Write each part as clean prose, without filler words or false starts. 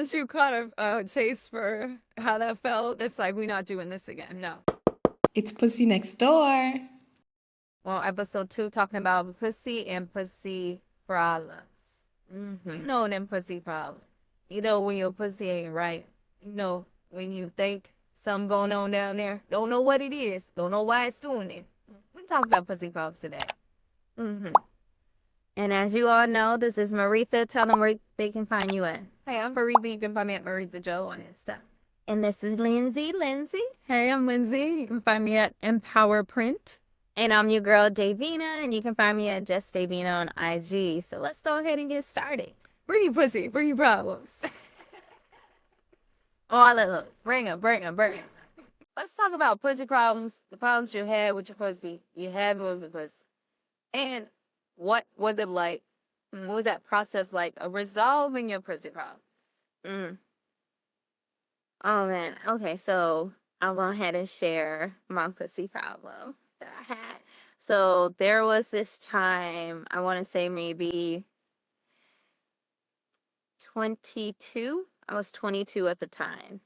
once you caught a taste for how that felt, it's like we're not doing this again. No. It's Pussy Next Door. Well, episode 2 talking about pussy and pussy problems. You know them pussy problems. You know when your pussy ain't right. You know when you think something going on down there. Don't know what it is. Don't know why it's doing it. We talk about pussy problems today. And as you all know, this is Maritha. Tell them where they can find you at. Hey, I'm Maritha. You can find me at Maritha Joe on Insta. And this is Lindsay. Lindsay. Hey, I'm Lindsay. You can find me at Empower Print. And I'm your girl, Davina. And you can find me at Just Davina on IG. So let's go ahead and get started. Bring your pussy. Bring your problems. All of them. Bring 'em. Let's talk about pussy problems. The problems you had with your pussy. You had with your pussy. And what was it like? What was that process like of resolving your pussy problem? Oh, man. Okay, so I'll go ahead and share my pussy problem that I had. So there was this time, I want to say maybe 22. I was 22 at the time.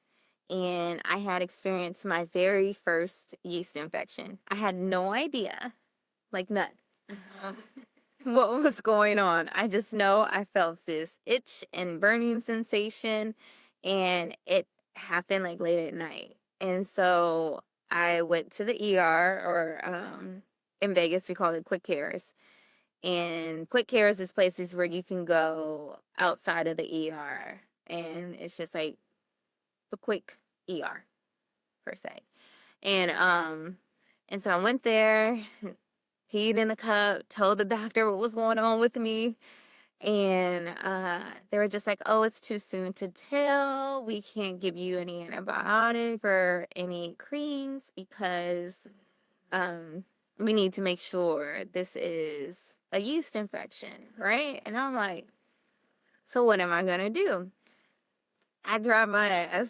And I had experienced my very first yeast infection. I had no idea, like none, what was going on. I just know I felt this itch and burning sensation, and it happened like late at night. And so I went to the ER, or in Vegas we call it quick cares. And quick cares is places where you can go outside of the ER, and it's just like the quick ER per se. And so I went there, peed in the cup, told the doctor what was going on with me. And they were just like, oh, it's too soon to tell. We can't give you any antibiotic or any creams because we need to make sure this is a yeast infection, right? And I'm like, so what am I going to do? I drive my ass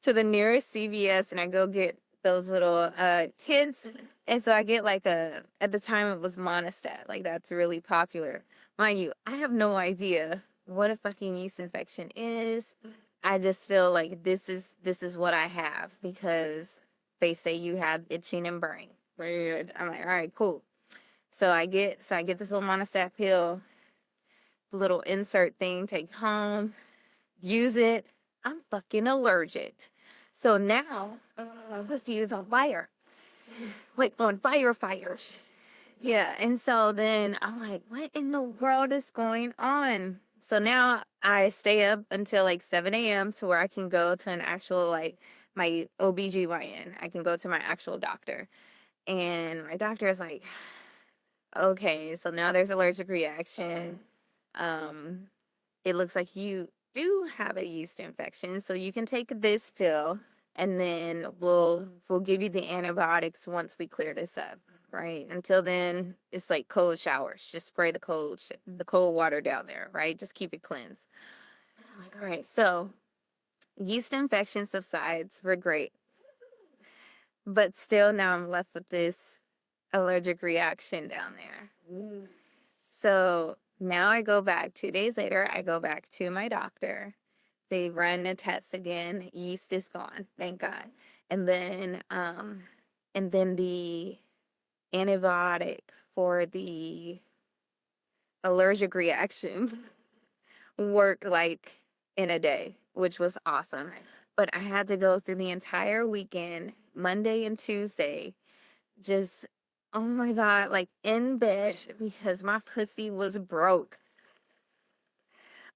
to the nearest CVS and I go get those little kids. And so I get like at the time it was Monistat. Like that's really popular. Mind you, I have no idea what a fucking yeast infection is. I just feel like this is what I have because they say you have itching and burning. Weird. I'm like, all right, cool. So I get this little Monistat pill, the little insert thing, take home, use it. I'm fucking allergic. So now, pussy is on fire. Like on fire. Yeah, and so then I'm like, what in the world is going on? So now I stay up until like 7 a.m. to where I can go to an actual, like, my OBGYN. I can go to my actual doctor. And my doctor is like, okay, so now there's allergic reaction. It looks like you do have a yeast infection, so you can take this pill and then we'll give you the antibiotics once we clear this up, right? Until then, it's like cold showers. Just spray the cold water down there, right? Just keep it cleansed. I'm like, all right, so yeast infection subsides. We're great. But still now I'm left with this allergic reaction down there. So now I go back 2 days later, I go back to my doctor. They run the tests again. Yeast is gone, thank God. And then the antibiotic for the allergic reaction worked like in a day, which was awesome. But I had to go through the entire weekend, Monday and Tuesday, just, oh my God, like in bed because my pussy was broke.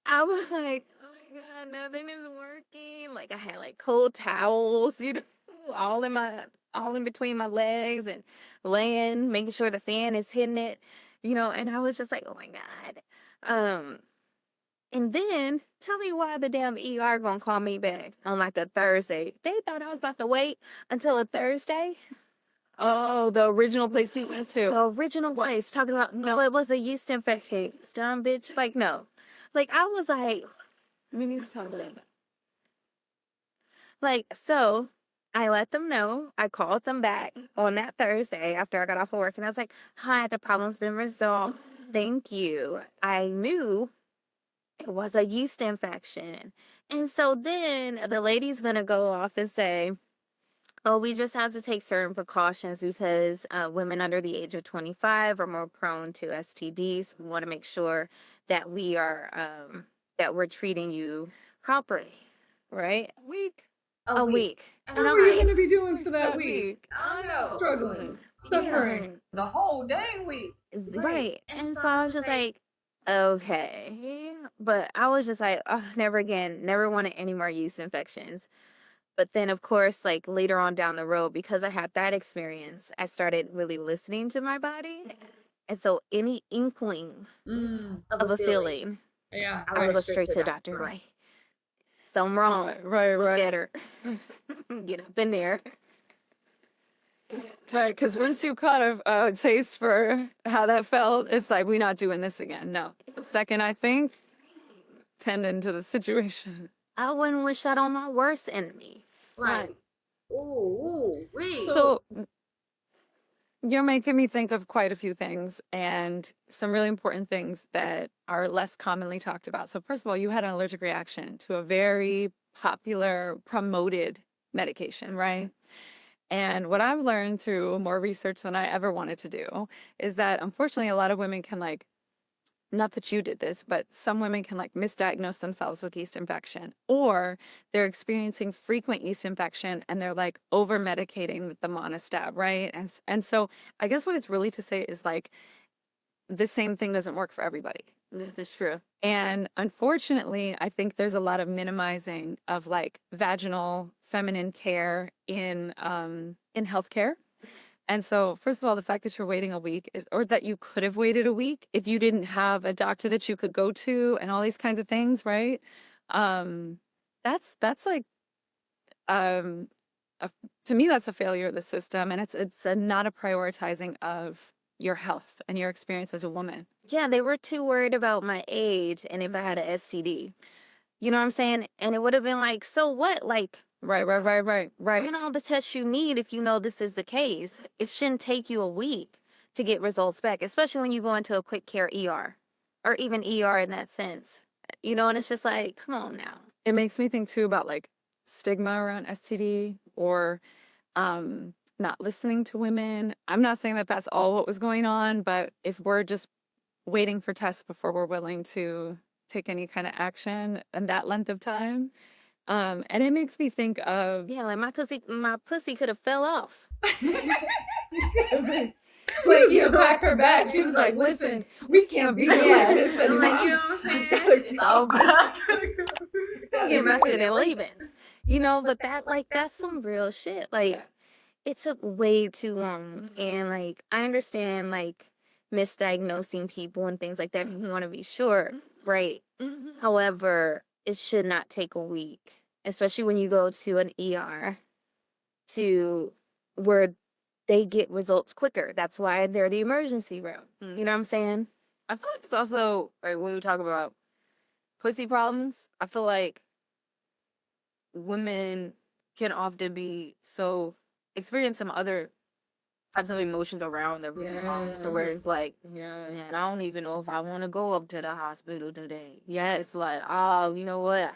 I was like, oh my God, nothing is working. Like I had like cold towels, all in between my legs and laying, making sure the fan is hitting it, and I was just like, oh my God. And then tell me why the damn ER gonna call me back on like a Thursday. They thought I was about to wait until a Thursday. Oh, the original place he went to. The original place talking about, no, it was a yeast infection. Dumb bitch. Like, no. Like, I was like, We need to talk about that. like, so I let them know. I called them back on that Thursday after I got off of work. And I was like, hi, the problem's been resolved. Thank you. I knew it was a yeast infection. And so then the lady's gonna go off and say, oh, we just have to take certain precautions because women under the age of 25 are more prone to STDs. We want to make sure that we are that we're treating you properly, right? A week. And And what I'm are you like, going to be doing for that week? I know. Struggling, suffering. The whole dang week. right. And so I was just like, okay. But I was just like, oh, never again. Never wanted any more yeast infections. But then, of course, like later on down the road, because I had that experience, I started really listening to my body. And so any inkling of a feeling, Yeah. I would go straight to the doctor. Right. Something wrong. Right. Get her. Get up in there. Right, because once you caught a taste for how that felt, it's like, we're not doing this again. No. The second, I think, tend into the situation. I wouldn't wish that on my worst enemy. Right. Ooh, wait. So you're making me think of quite a few things and some really important things that are less commonly talked about. So first of all, you had an allergic reaction to a very popular, promoted medication, right? And what I've learned through more research than I ever wanted to do is that unfortunately a lot of women can not that you did this, but some women can misdiagnose themselves with yeast infection, or they're experiencing frequent yeast infection and they're over medicating with the monostab, right? And so I guess what it's really to say is the same thing doesn't work for everybody. This is true. And unfortunately, I think there's a lot of minimizing of vaginal feminine care in healthcare. And so, first of all, the fact that you're waiting a week, or that you could have waited a week if you didn't have a doctor that you could go to, and all these kinds of things, right? That's um, to me, that's a failure of the system, and it's not a prioritizing of your health and your experience as a woman. Yeah, they were too worried about my age and if I had an STD. You know what I'm saying? And it would have been like, so what? Right. Run all the tests you need if you know this is the case. It shouldn't take you a week to get results back, especially when you go into a quick care ER or even ER in that sense. You know, and it's just like, come on now. It makes me think too about stigma around STD or not listening to women. I'm not saying that that's all what was going on, but if we're just waiting for tests before we're willing to take any kind of action and that length of time. And it makes me think of Yeah, like my pussy could have fell off. She was gonna pack her bag. She was like, "Listen, we can't be doing this I'm like, you anymore." know what I'm saying? It's all good. Get my shit and leaving. You know, but that's some real shit. It took way too long. And I understand misdiagnosing people and things like that. You want to be sure, right? However, it should not take a week, especially when you go to an ER to where they get results quicker. That's why they're the emergency room. You know what I'm saying? I feel like it's also when we talk about pussy problems, I feel like women can often be experience some other types of emotions around their pussy problems to where it's man, I don't even know if I want to go up to the hospital today. Yeah, it's like, oh, you know what?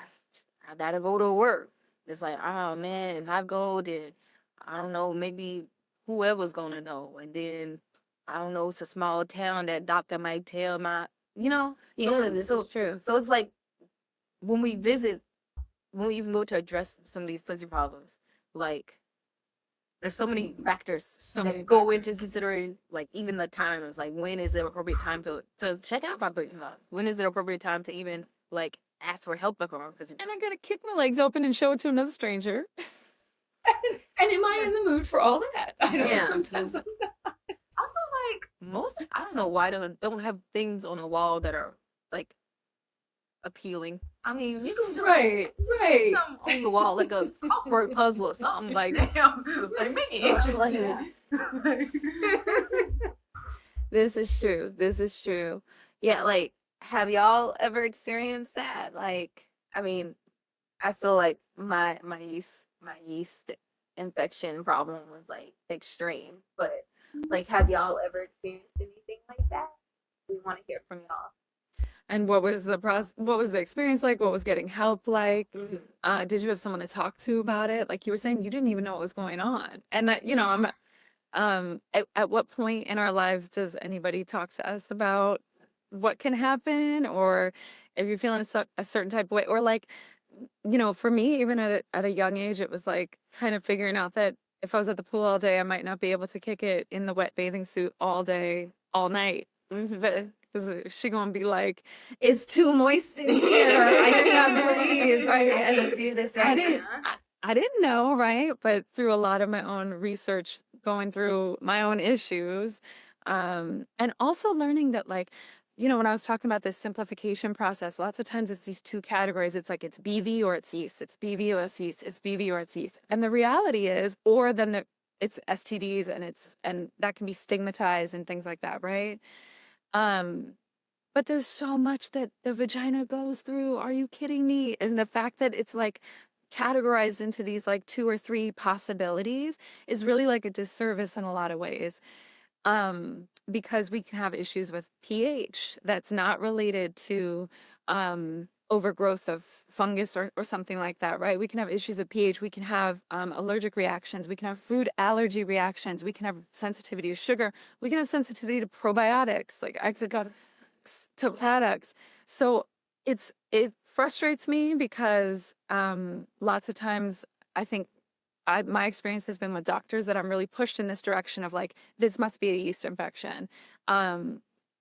I gotta go to work. It's like, oh man, if I go, then I don't know, maybe whoever's gonna know. And then I don't know, it's a small town, that doctor might tell my, So true. so it's like when we even go to address some of these pussy problems, there's so many factors that go into considering, even the time is when is the appropriate time to check out my pussy? When is the appropriate time to even ask for help from our pussy? and I gotta kick my legs open and show it to another stranger. And am I in the mood for all that? I don't know. Yeah. Sometimes I'm not. Also, I don't know why they don't have things on the wall that are appealing. I mean, you can just Right. stick something on the wall, like a crossword puzzle or something, make it interesting. This is true. Yeah, have y'all ever experienced that? I mean, I feel like my yeast infection problem was extreme, but have y'all ever experienced anything like that? We want to hear from y'all. And what was the process? What was the experience like? What was getting help like? Did you have someone to talk to about it? Like you were saying, you didn't even know what was going on. And that, you know, at what point in our lives does anybody talk to us about what can happen, or if you're feeling a certain type of way, or like, you know, for me, even at a young age, it was like kind of figuring out that if I was at the pool all day, I might not be able to kick it in the wet bathing suit all day, all night. But because she gonna be like, it's too moist in here. I can't breathe. Right? Let's do this. I didn't know, right? But through a lot of my own research, going through my own issues, and also learning that, like, you know, when I was talking about this simplification process, lots of times it's these two categories. It's like it's BV or it's yeast. It's BV or it's yeast. It's BV or it's yeast. And the reality is, or then it's STDs, and that can be stigmatized and things like that, right? But there's so much that the vagina goes through. Are you kidding me? And the fact that it's like categorized into these like 2 or 3 possibilities is really like a disservice in a lot of ways. Because we can have issues with pH that's not related to overgrowth of fungus or something like that, right? We can have issues with pH. We can have allergic reactions. We can have food allergy reactions. We can have sensitivity to sugar. We can have sensitivity to probiotics, like to products. So it frustrates me because lots of times I think my experience has been with doctors that I'm really pushed in this direction of like, this must be a yeast infection.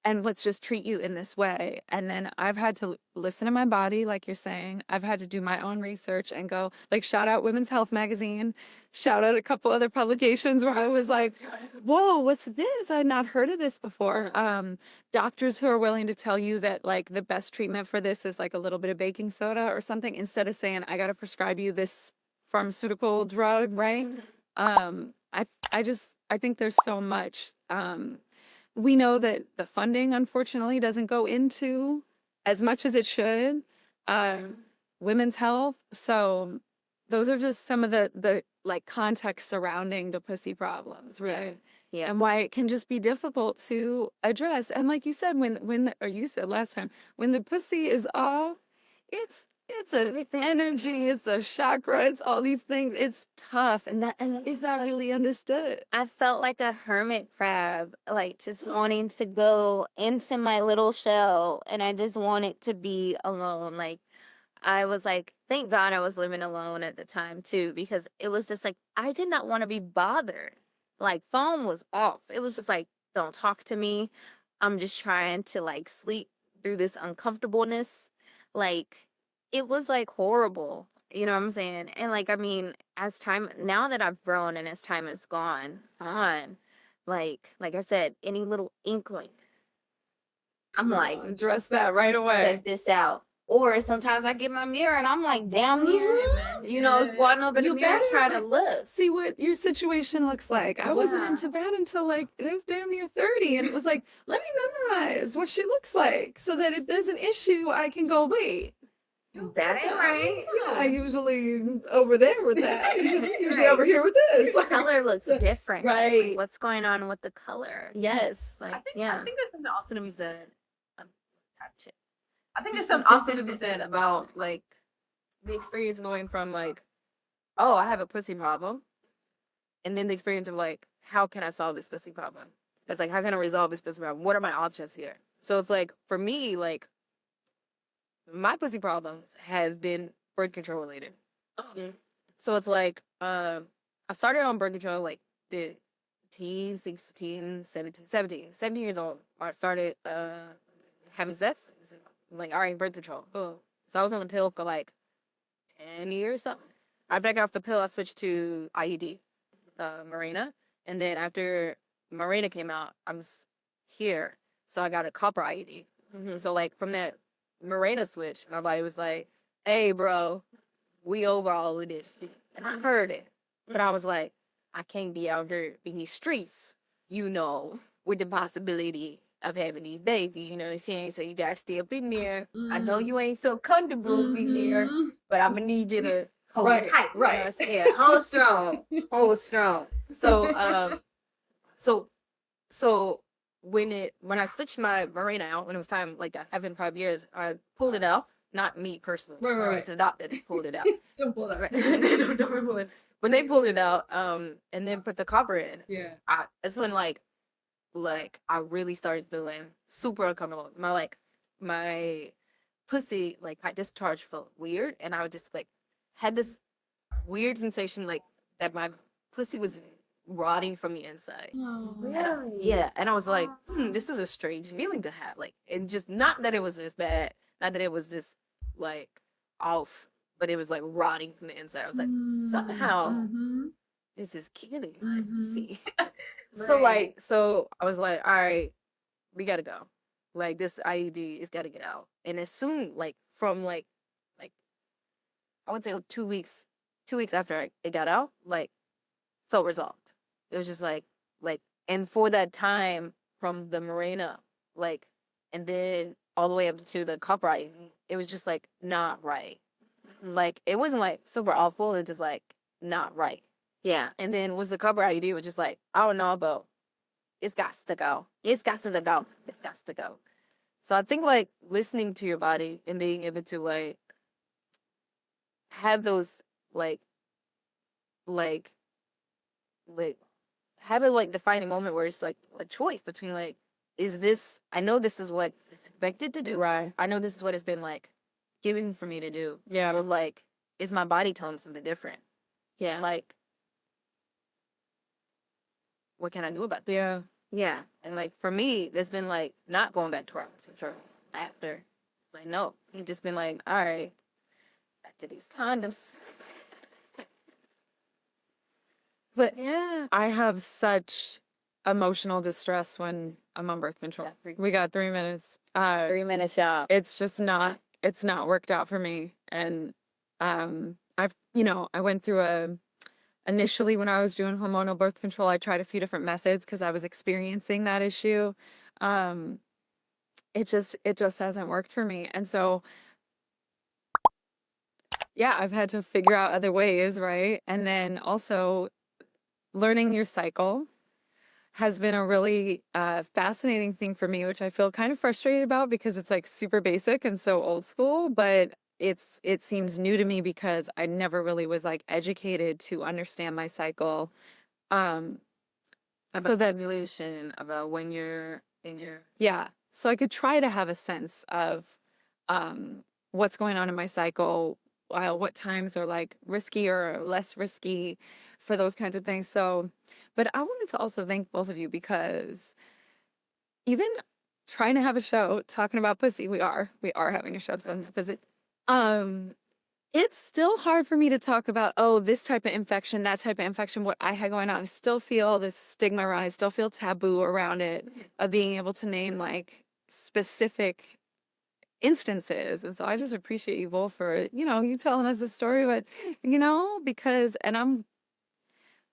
And let's just treat you in this way. And then I've had to listen to my body, like you're saying. I've had to do my own research and go, like, shout out Women's Health Magazine, shout out a couple other publications where I was like, whoa, what's this? I'd not heard of this before. Doctors who are willing to tell you that, like, the best treatment for this is like a little bit of baking soda or something, instead of saying, I got to prescribe you this pharmaceutical drug, right? I think there's so much. We know that the funding, unfortunately, doesn't go into as much as it should, women's health. So those are just some of the like context surrounding the pussy problems, right? Yeah. And why it can just be difficult to address. And like you said, or you said last time, when the pussy is off, it's an energy, it's a chakra, it's all these things. It's tough, and is not really understood. I felt like a hermit crab, like just wanting to go into my little shell, and I just wanted to be alone. Like, I was like, thank God I was living alone at the time too, because it was just like, I did not want to be bothered. Like, phone was off. It was just like, don't talk to me. I'm just trying to like sleep through this uncomfortableness. Like, it was like horrible. You know what I'm saying? And like, I mean, now that I've grown and as time has gone on, like I said, any little inkling, I'm like, Address that right away. check this out. Or sometimes I get my mirror and I'm like down here, you know, squatting up in the mirror trying to look. See what your situation looks like. I wasn't into that until like it was damn near 30, and it was like, let me memorize what she looks like so that if there's an issue, I can go, wait. That ain't right. I usually over there with that. Usually over here with this. The color looks different. Right. Like, what's going on with the color? Yes. Like, I yeah. think there's something also to be said. I think there's something also to be said about like the experience going from like, oh, I have a pussy problem, and then the experience of like, how can I solve this pussy problem? It's like, how can I resolve this pussy problem? What are my options here? So it's like, for me, like, my pussy problems have been birth control related. So it's like, I started on birth control like the 17 years old. I started having sex. Like, all right, birth control. Boom. So I was on the pill for like 10 years, something. After I got off the pill, I switched to IUD, Mirena. And then after Mirena came out, I was here. So I got a copper IUD. So like from that Mirena switch, my body was like, hey, bro, we over all of this shit. And I heard it. But I was like, I can't be out here in these streets, you know, with the possibility of having these babies, you know what I'm saying? So you gotta stay up in there. I know you ain't feel comfortable in there, but I'm gonna need you to hold tight. You know what I'm saying? Hold strong. Hold strong. So when I switched my Mirena out, when it was time, like I haven't 5 years, I pulled it out. Not me personally. Right. It's the doctor that pulled it out. Don't pull that. Right. Don't pull it. When they pulled it out, and then put the copper in, Yeah. that's when like I really started feeling super uncomfortable. My pussy, like my discharge felt weird, and I would just like had this weird sensation like that my pussy was rotting from the inside. Oh, Yeah, and I was like, this is a strange feeling to have. Like, and just not that it was just bad, not that it was just like off, but it was like rotting from the inside. I was like, somehow this is killing my pussy. So I was like, all right, we gotta go. Like this IUD is gotta get out. And as soon like from like I would say 2 weeks, 2 weeks after it got out, like felt resolved. It was just like, and for that time from the Mirena, like, and then all the way up to the copper IUD, it was just like not right. Like, it wasn't like super awful, it was just like not right. Yeah. And then was the copper IUD, it was just like, I don't know, but it's got to go. It's got to go. It's got to go. So I think like listening to your body and being able to like have those like have a like defining moment where it's like a choice between like, is this, I know this is what it's expected to do. Right. I know this is what it's been like given for me to do. Yeah. Or like, is my body telling me something different? Yeah. Like, what can I do about that? Yeah. Yeah. And like for me, there's been like not going back to our for after. Like, no. You've just been like, all right, back to these condoms. But yeah, I have such emotional distress when I'm on birth control. Yeah, We got 3 minutes. 3 minute shot. It's just not, it's not worked out for me. And I went through initially when I was doing hormonal birth control, I tried a few different methods because I was experiencing that issue. It just hasn't worked for me. And so yeah, I've had to figure out other ways, right? And then also learning your cycle has been a really fascinating thing for me, which I feel kind of frustrated about because it's like super basic and so old school, but it seems new to me because I never really was like educated to understand my cycle. About So that ovulation, about when you're in your yeah, so I could try to have a sense of what's going on in my cycle, what times are like risky or less risky for those kinds of things. So, but I wanted to also thank both of you because even trying to have a show talking about pussy, we are having a show talking about pussy. It's still hard for me to talk about, oh, this type of infection, that type of infection, what I had going on. I still feel this stigma around it. I still feel taboo around it of being able to name like specific instances. And so I just appreciate you both for, you telling us the story, but, because, and I'm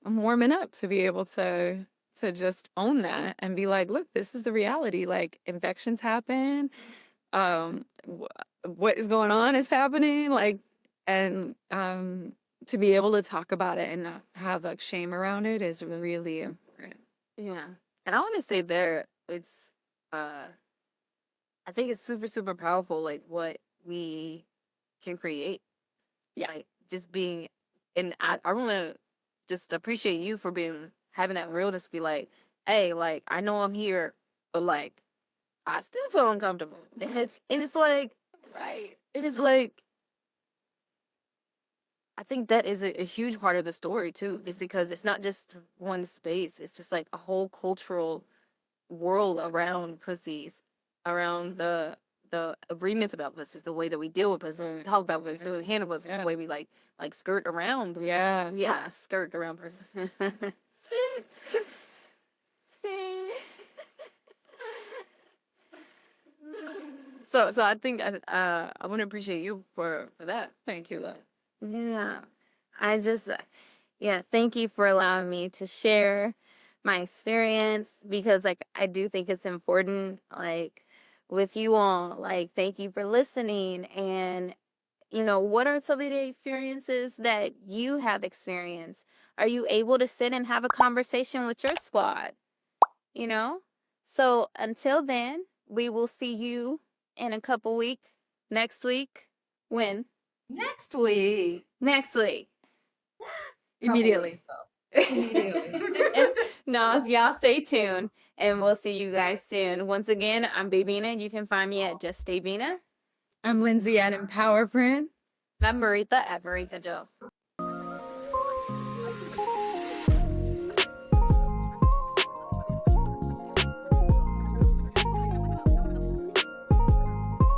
warming up to be able to just own that and be like, look, this is the reality. Like infections happen. What is going on is happening. Like, and to be able to talk about it and not have like shame around it is really important. yeah. And I want to say it's I think it's super super powerful like what we can create. Yeah. Like just being, and I want to just appreciate you for having that realness to be like, hey, like I know I'm here, but like I still feel uncomfortable. And it's like, right. It is like, I think that is a huge part of the story too, is because it's not just one space. It's just like a whole cultural world around pussies, around the agreements about pussies, the way that we deal with pussies, talk about pussies, the way we handle pussies, the way we like skirt around. Yeah. Skirt around pussies. So I think I want to appreciate you for that. Thank you, love. Yeah. I just, yeah, thank you for allowing me to share my experience because, like, I do think it's important, like, with you all. Like, thank you for listening. And, what are some of the experiences that you have experienced? Are you able to sit and have a conversation with your squad? You know? So until then, we will see you in a couple weeks. Next week. When? Next week. Next week. Immediately. No, y'all stay tuned and we'll see you guys soon. Once again, I'm Babina. You can find me at Just Babina. I'm Lindsay at Empower Print. I'm Maritha at Maritha Joe.